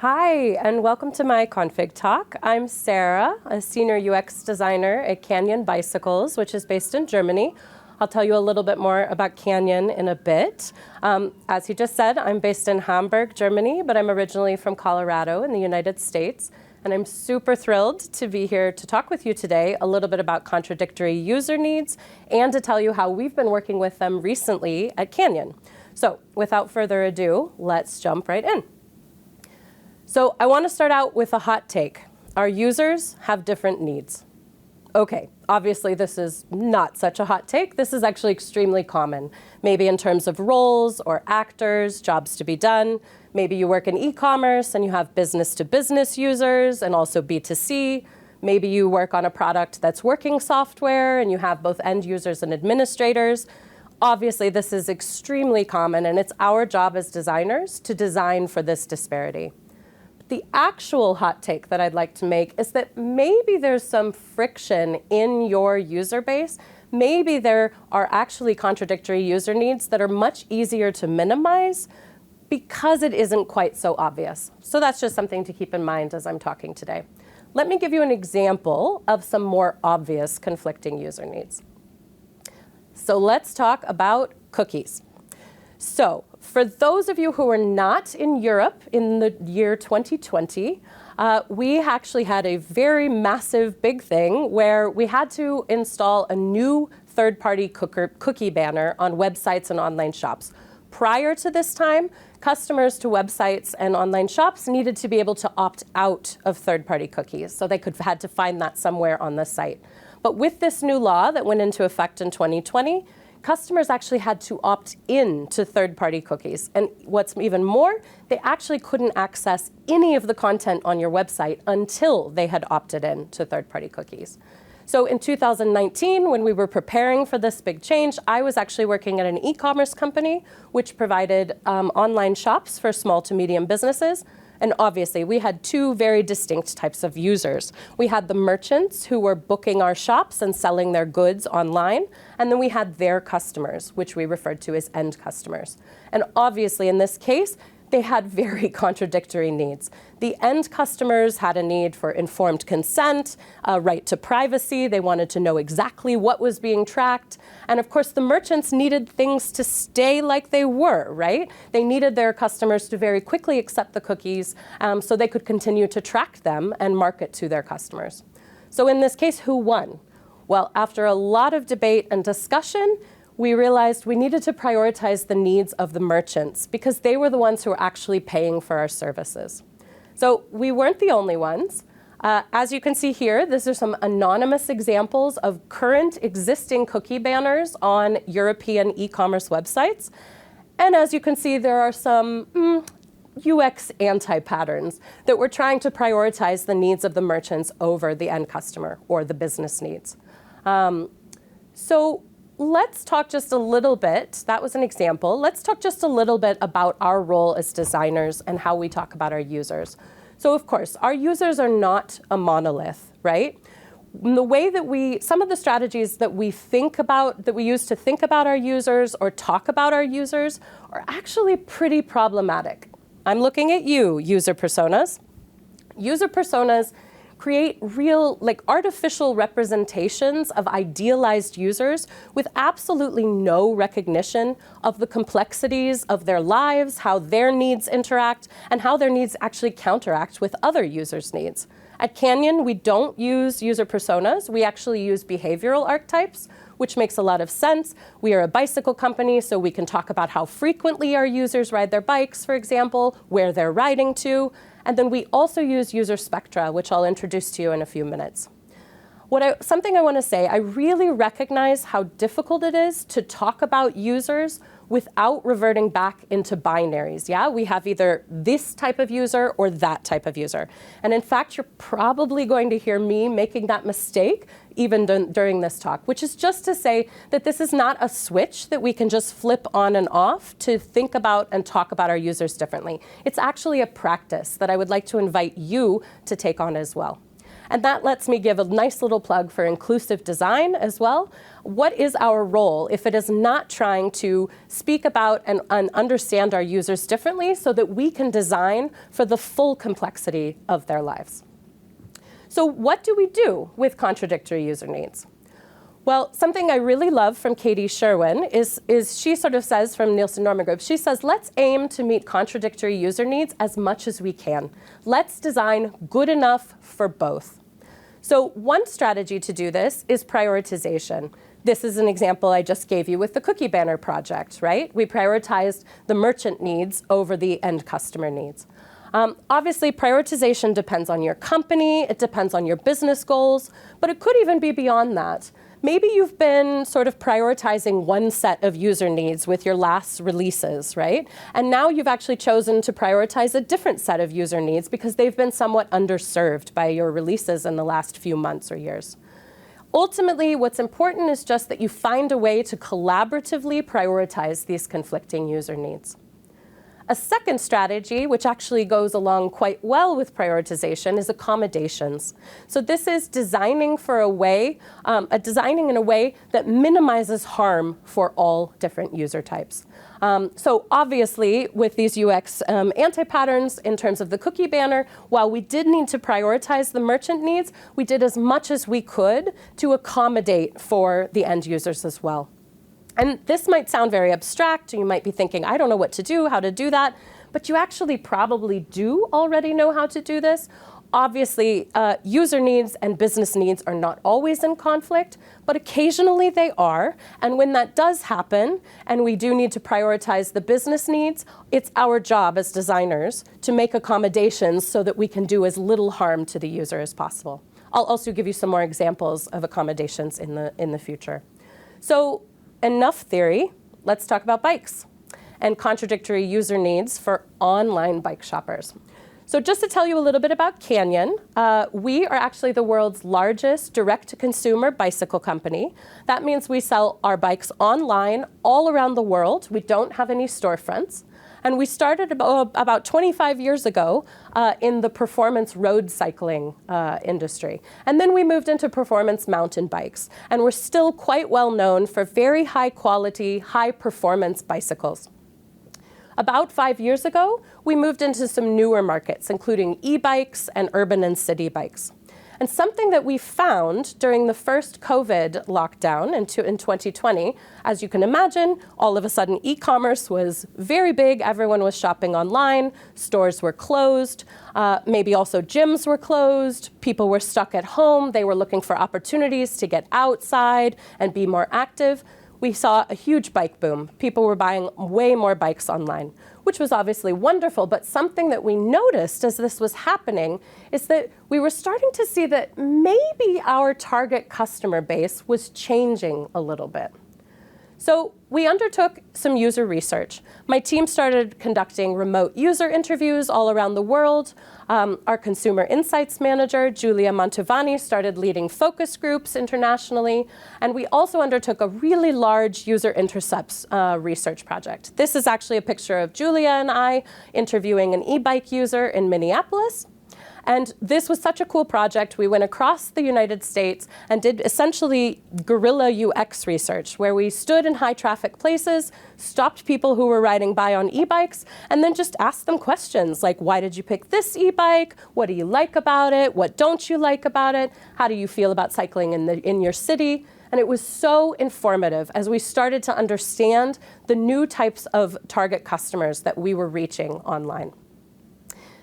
Hi, and welcome to my config talk. I'm Sarah, a senior UX designer at Canyon Bicycles, which is based in Germany. I'll tell you a little bit more about Canyon in a bit. As he just said, I'm based in Hamburg, Germany, but I'm originally from Colorado in the United States. And I'm super thrilled to be here to talk with you today a little bit about contradictory user needs and to tell you how we've been working with them recently at Canyon. So without further ado, let's jump right in. So I want to start out with a hot take. Our users have different needs. Okay, obviously this is not such a hot take. This is actually extremely common, maybe in terms of roles or actors, jobs to be done. Maybe you work in e-commerce and you have business-to-business users and also B2C. Maybe you work on a product that's working software and you have both end users and administrators. Obviously, this is extremely common, and it's our job as designers to design for this disparity. The actual hot take that I'd like to make is that maybe there's some friction in your user base. Maybe there are actually contradictory user needs that are much easier to minimize because it isn't quite so obvious. So that's just something to keep in mind as I'm talking today. Let me give you an example of some more obvious conflicting user needs. So let's talk about cookies. So for those of you who are not in Europe in the year 2020, we actually had a very massive big thing where we had to install a new third-party cookie banner on websites and online shops. Prior to this time, customers to websites and online shops needed to be able to opt out of third-party cookies, so they had to find that somewhere on the site. But with this new law that went into effect in 2020, customers actually had to opt in to third-party cookies. And what's even more, they actually couldn't access any of the content on your website until they had opted in to third-party cookies. So in 2019, when we were preparing for this big change, I was actually working at an e-commerce company which provided online shops for small to medium businesses. And obviously, we had two very distinct types of users. We had the merchants who were booking our shops and selling their goods online, and then we had their customers, which we referred to as end customers. And obviously, in this case, they had very contradictory needs. The end customers had a need for informed consent, a right to privacy. They wanted to know exactly what was being tracked. And of course, the merchants needed things to stay like they were, right? They needed their customers to very quickly accept the cookies so they could continue to track them and market to their customers. So in this case, who won? Well, after a lot of debate and discussion, we realized we needed to prioritize the needs of the merchants because they were the ones who were actually paying for our services. So we weren't the only ones. As you can see here, these are some anonymous examples of current existing cookie banners on European e-commerce websites. And as you can see, there are some UX anti-patterns that we're trying to prioritize the needs of the merchants over the end customer or the business needs. So let's talk just a little bit, that was an example, let's talk just a little bit about our role as designers and how we talk about our users. So of course, our users are not a monolith, right? The way that some of the strategies that we think about, that we use to think about our users or talk about our users are actually pretty problematic. I'm looking at you, user personas. User personas create real, artificial representations of idealized users with absolutely no recognition of the complexities of their lives, how their needs interact, and how their needs actually counteract with other users' needs. At Canyon, we don't use user personas. We actually use behavioral archetypes, which makes a lot of sense. We are a bicycle company, so we can talk about how frequently our users ride their bikes, for example, where they're riding to. And then we also use user spectra, which I'll introduce to you in a few minutes. Something I want to say, I really recognize how difficult it is to talk about users without reverting back into binaries. Yeah, we have either this type of user or that type of user. And in fact, you're probably going to hear me making that mistake even during this talk, which is just to say that this is not a switch that we can just flip on and off to think about and talk about our users differently. It's actually a practice that I would like to invite you to take on as well. And that lets me give a nice little plug for inclusive design as well. What is our role if it is not trying to speak about and understand our users differently so that we can design for the full complexity of their lives? So what do we do with contradictory user needs? Well, something I really love from Katie Sherwin is she sort of says from Nielsen Norman Group, she says, let's aim to meet contradictory user needs as much as we can. Let's design good enough for both. So one strategy to do this is prioritization. This is an example I just gave you with the cookie banner project, right? We prioritized the merchant needs over the end customer needs. Obviously, prioritization depends on your company, it depends on your business goals, but it could even be beyond that. Maybe you've been sort of prioritizing one set of user needs with your last releases, right? And now you've actually chosen to prioritize a different set of user needs because they've been somewhat underserved by your releases in the last few months or years. Ultimately, what's important is just that you find a way to collaboratively prioritize these conflicting user needs. A second strategy, which actually goes along quite well with prioritization, is accommodations. So this is designing for a way, designing in a way that minimizes harm for all different user types. So obviously, with these UX anti-patterns in terms of the cookie banner, while we did need to prioritize the merchant needs, we did as much as we could to accommodate for the end users as well. And this might sound very abstract, and you might be thinking, I don't know what to do, how to do that, but you actually probably do already know how to do this. Obviously, user needs and business needs are not always in conflict, but occasionally they are. And when that does happen, and we do need to prioritize the business needs, it's our job as designers to make accommodations so that we can do as little harm to the user as possible. I'll also give you some more examples of accommodations in the future. So, enough theory, let's talk about bikes and contradictory user needs for online bike shoppers. So just to tell you a little bit about Canyon, we are actually the world's largest direct-to-consumer bicycle company. That means we sell our bikes online all around the world. We don't have any storefronts. And we started about 25 years ago in the performance road cycling industry. And then we moved into performance mountain bikes. And we're still quite well known for very high quality, high performance bicycles. About 5 years ago, we moved into some newer markets, including e-bikes and urban and city bikes. And something that we found during the first COVID lockdown in 2020, as you can imagine, all of a sudden e-commerce was very big. Everyone was shopping online. Stores were closed. Maybe also gyms were closed. People were stuck at home. They were looking for opportunities to get outside and be more active. We saw a huge bike boom. People were buying way more bikes online, which was obviously wonderful, but something that we noticed as this was happening is that we were starting to see that maybe our target customer base was changing a little bit. So we undertook some user research. My team started conducting remote user interviews all around the world. Our consumer insights manager, Julia Mantovani, started leading focus groups internationally. And we also undertook a really large user intercepts research project. This is actually a picture of Julia and I interviewing an e-bike user in Minneapolis. And this was such a cool project. We went across the United States and did essentially guerrilla UX research, where we stood in high traffic places, stopped people who were riding by on e-bikes, and then just asked them questions like, why did you pick this e-bike? What do you like about it? What don't you like about it? How do you feel about cycling in your city? And it was so informative as we started to understand the new types of target customers that we were reaching online.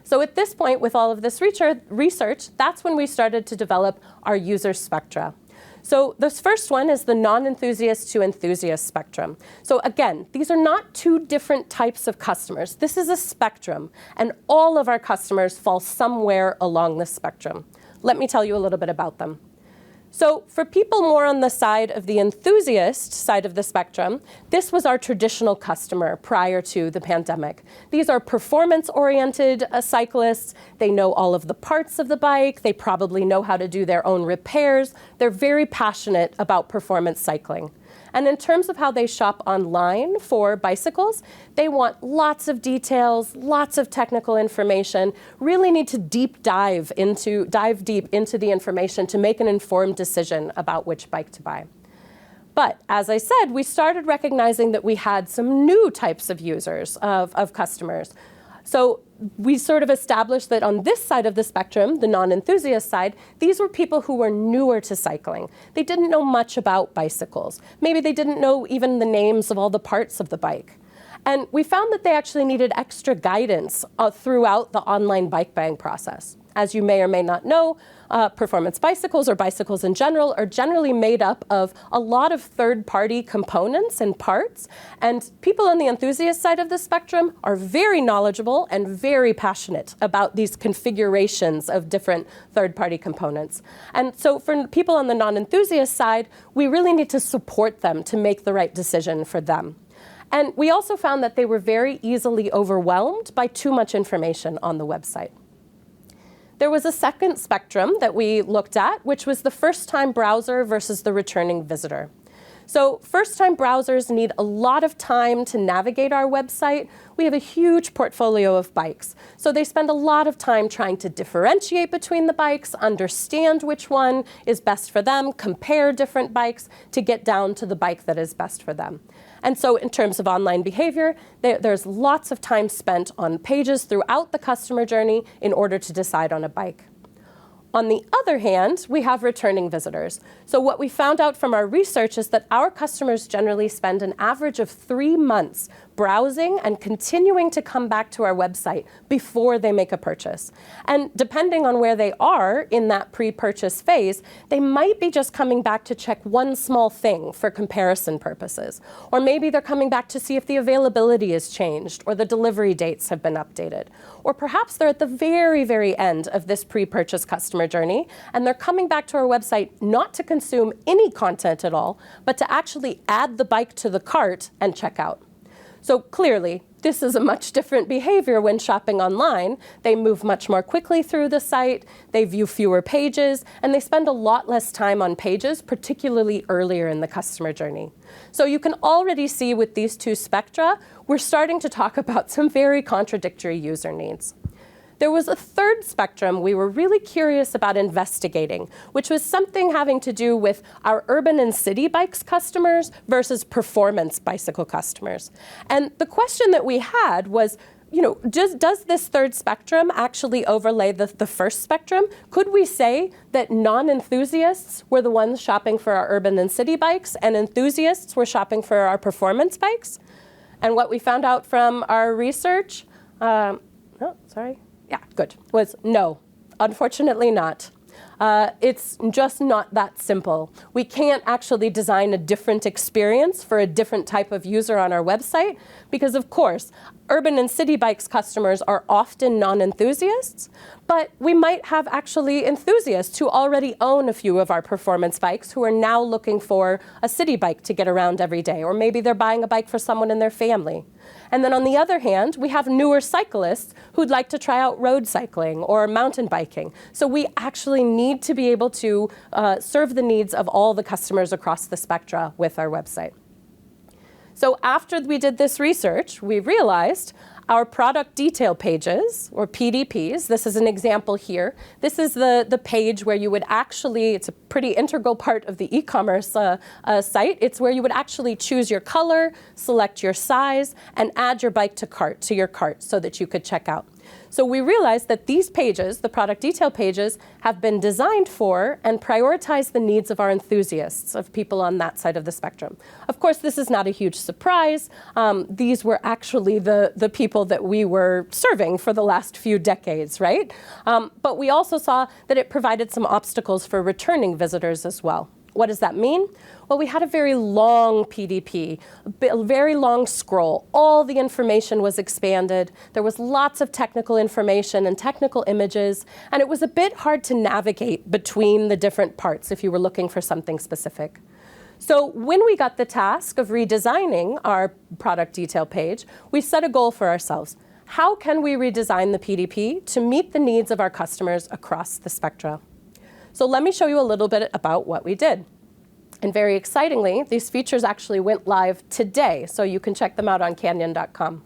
So at this point, with all of this research, that's when we started to develop our user spectra. So this first one is the non-enthusiast to enthusiast spectrum. So again, these are not two different types of customers. This is a spectrum, and all of our customers fall somewhere along this spectrum. Let me tell you a little bit about them. So for people more on the side of the enthusiast side of the spectrum, this was our traditional customer prior to the pandemic. These are performance-oriented cyclists. They know all of the parts of the bike. They probably know how to do their own repairs. They're very passionate about performance cycling. And in terms of how they shop online for bicycles, they want lots of details, lots of technical information, really need to dive deep into the information to make an informed decision about which bike to buy. But as I said, we started recognizing that we had some new types of users, of customers. So we sort of established that on this side of the spectrum, the non-enthusiast side, these were people who were newer to cycling. They didn't know much about bicycles. Maybe they didn't know even the names of all the parts of the bike. And we found that they actually needed extra guidance throughout the online bike buying process. As you may or may not know, performance bicycles or bicycles in general are generally made up of a lot of third-party components and parts. And people on the enthusiast side of the spectrum are very knowledgeable and very passionate about these configurations of different third-party components. And so for people on the non-enthusiast side, we really need to support them to make the right decision for them. And we also found that they were very easily overwhelmed by too much information on the website. There was a second spectrum that we looked at, which was the first-time browser versus the returning visitor. So first-time browsers need a lot of time to navigate our website. We have a huge portfolio of bikes. So they spend a lot of time trying to differentiate between the bikes, understand which one is best for them, compare different bikes to get down to the bike that is best for them. And so in terms of online behavior, there's lots of time spent on pages throughout the customer journey in order to decide on a bike. On the other hand, we have returning visitors. So what we found out from our research is that our customers generally spend an average of 3 months browsing and continuing to come back to our website before they make a purchase. And depending on where they are in that pre-purchase phase, they might be just coming back to check one small thing for comparison purposes. Or maybe they're coming back to see if the availability has changed or the delivery dates have been updated. Or perhaps they're at the very, very end of this pre-purchase customer journey, and they're coming back to our website not to consume any content at all, but to actually add the bike to the cart and check out. So clearly, this is a much different behavior when shopping online. They move much more quickly through the site, they view fewer pages, and they spend a lot less time on pages, particularly earlier in the customer journey. So you can already see with these two spectra, we're starting to talk about some very contradictory user needs. There was a third spectrum we were really curious about investigating, which was something having to do with our urban and city bikes customers versus performance bicycle customers. And the question that we had was, does this third spectrum actually overlay the first spectrum? Could we say that non-enthusiasts were the ones shopping for our urban and city bikes and enthusiasts were shopping for our performance bikes? And what we found out from our research, was no, unfortunately not. It's just not that simple. We can't actually design a different experience for a different type of user on our website because, of course, urban and city bikes customers are often non-enthusiasts, but we might have actually enthusiasts who already own a few of our performance bikes who are now looking for a city bike to get around every day, or maybe they're buying a bike for someone in their family. And then on the other hand, we have newer cyclists who'd like to try out road cycling or mountain biking. So we actually need to be able to serve the needs of all the customers across the spectra with our website. So after we did this research, we realized our product detail pages, or PDPs, this is an example here. This is the page where you would actually, it's a pretty integral part of the e-commerce site. It's where you would actually choose your color, select your size, and add your bike to your cart so that you could check out. So we realized that these pages, the product detail pages, have been designed for and prioritize the needs of our enthusiasts, of people on that side of the spectrum. Of course, this is not a huge surprise. These were actually the people that we were serving for the last few decades, right? But we also saw that it provided some obstacles for returning visitors as well. What does that mean? Well, we had a very long PDP, a very long scroll. All the information was expanded. There was lots of technical information and technical images, and it was a bit hard to navigate between the different parts if you were looking for something specific. So when we got the task of redesigning our product detail page, we set a goal for ourselves. How can we redesign the PDP to meet the needs of our customers across the spectra? So let me show you a little bit about what we did. And very excitingly, these features actually went live today, so you can check them out on canyon.com.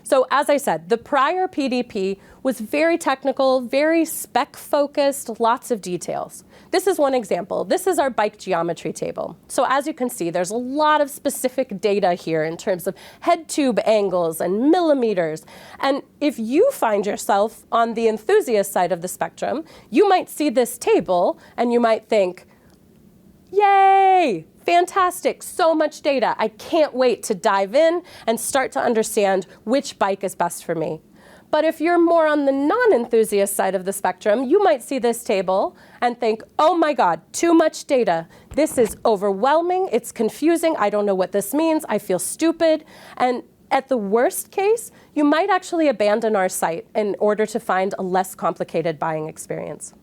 So as I said, the prior PDP was very technical, very spec-focused, lots of details. This is one example. This is our bike geometry table. So as you can see, there's a lot of specific data here in terms of head tube angles and millimeters. And if you find yourself on the enthusiast side of the spectrum, you might see this table and you might think, yay! Fantastic, so much data. I can't wait to dive in and start to understand which bike is best for me. But if you're more on the non-enthusiast side of the spectrum, you might see this table and think, oh my God, too much data. This is overwhelming, it's confusing, I don't know what this means, I feel stupid. And at the worst case, you might actually abandon our site in order to find a less complicated buying experience.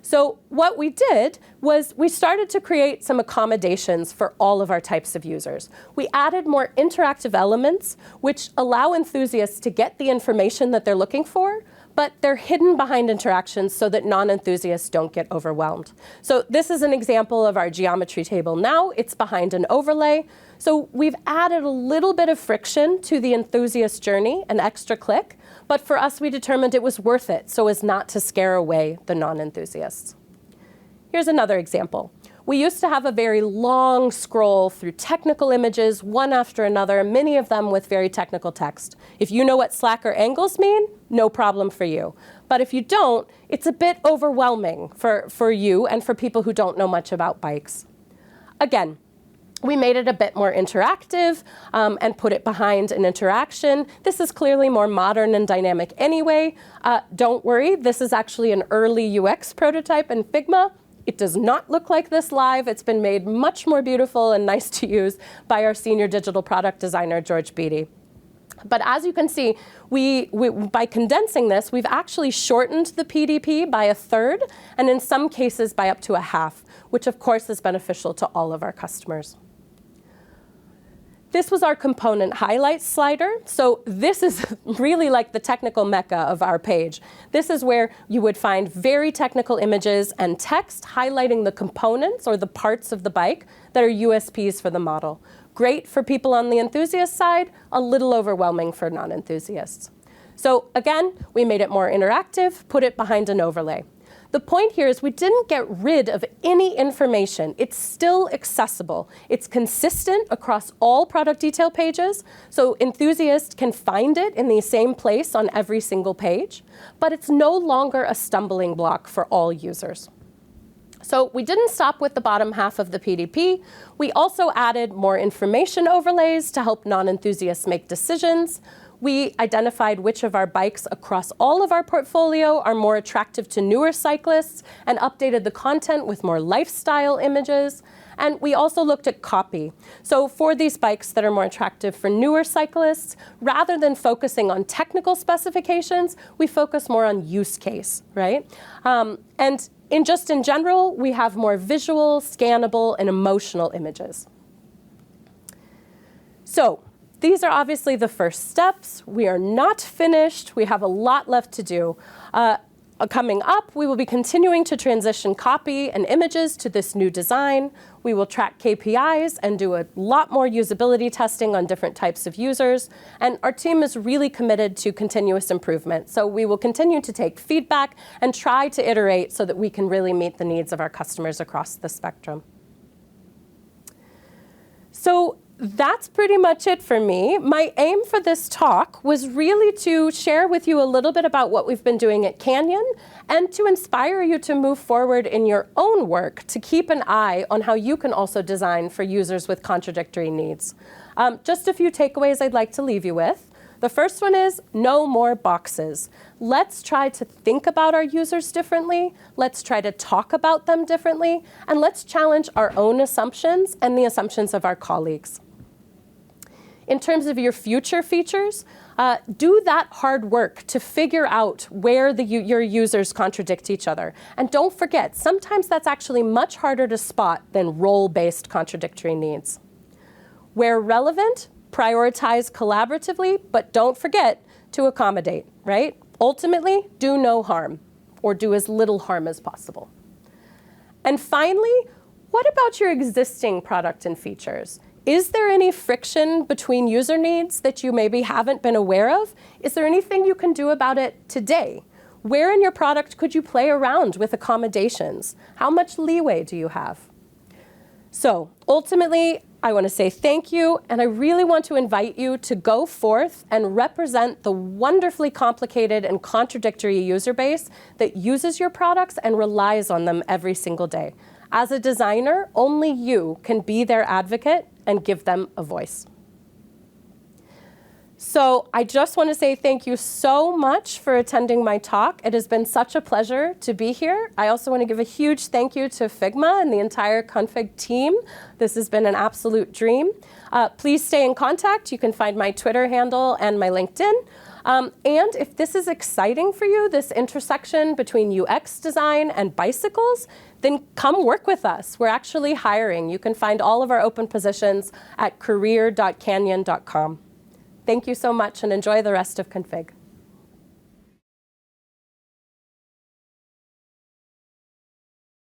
So what we did was we started to create some accommodations for all of our types of users. We added more interactive elements which allow enthusiasts to get the information that they're looking for, but they're hidden behind interactions so that non-enthusiasts don't get overwhelmed. So this is an example of our geometry table now. It's behind an overlay. So we've added a little bit of friction to the enthusiast journey, an extra click, but for us, we determined it was worth it so as not to scare away the non-enthusiasts. Here's another example. We used to have a very long scroll through technical images, one after another, many of them with very technical text. If you know what slacker angles mean, no problem for you. But if you don't, it's a bit overwhelming for you and for people who don't know much about bikes. Again, we made it a bit more interactive and put it behind an interaction. This is clearly more modern and dynamic anyway. Don't worry, this is actually an early UX prototype in Figma. It does not look like this live. It's been made much more beautiful and nice to use by our senior digital product designer, George Beatty. But as you can see, by condensing this, we've actually shortened the PDP by 1/3, and in some cases by up to 1/2, which of course is beneficial to all of our customers. This was our component highlights slider. So this is really like the technical mecca of our page. This is where you would find very technical images and text highlighting the components or the parts of the bike that are USPs for the model. Great for people on the enthusiast side, a little overwhelming for non-enthusiasts. So again, we made it more interactive, put it behind an overlay. The point here is we didn't get rid of any information. It's still accessible. It's consistent across all product detail pages, so enthusiasts can find it in the same place on every single page, but it's no longer a stumbling block for all users. So we didn't stop with the bottom half of the PDP. We also added more information overlays to help non-enthusiasts make decisions. We identified which of our bikes across all of our portfolio are more attractive to newer cyclists and updated the content with more lifestyle images. And we also looked at copy. So for these bikes that are more attractive for newer cyclists, rather than focusing on technical specifications, we focus more on use case, right? And in general, we have more visual, scannable, and emotional images. So these are obviously the first steps. We are not finished. We have a lot left to do. Coming up, we will be continuing to transition copy and images to this new design. We will track KPIs and do a lot more usability testing on different types of users. And our team is really committed to continuous improvement. So we will continue to take feedback and try to iterate so that we can really meet the needs of our customers across the spectrum. So that's pretty much it for me. My aim for this talk was really to share with you a little bit about what we've been doing at Canyon and to inspire you to move forward in your own work to keep an eye on how you can also design for users with contradictory needs. Just a few takeaways I'd like to leave you with. The first one is no more boxes. Let's try to think about our users differently. Let's try to talk about them differently. And let's challenge our own assumptions and the assumptions of our colleagues. In terms of your future features, do that hard work to figure out where your users contradict each other. And don't forget, sometimes that's actually much harder to spot than role-based contradictory needs. Where relevant, prioritize collaboratively, but don't forget to accommodate, right? Ultimately, do no harm, or do as little harm as possible. And finally, What about your existing product and features? Is there any friction between user needs that you maybe haven't been aware of? Is there anything you can do about it today? Where in your product could you play around with accommodations? How much leeway do you have? So ultimately, I want to say thank you, and I really want to invite you to go forth and represent the wonderfully complicated and contradictory user base that uses your products and relies on them every single day. As a designer, only you can be their advocate and give them a voice. So I just want to say thank you so much for attending my talk. It has been such a pleasure to be here. I also want to give a huge thank you to Figma and the entire Config team. This has been an absolute dream. Please stay in contact. You can find my Twitter handle and my LinkedIn. And if this is exciting for you, this intersection between UX design and bicycles, then come work with us. We're actually hiring. You can find all of our open positions at career.canyon.com. Thank you so much, and enjoy the rest of Config.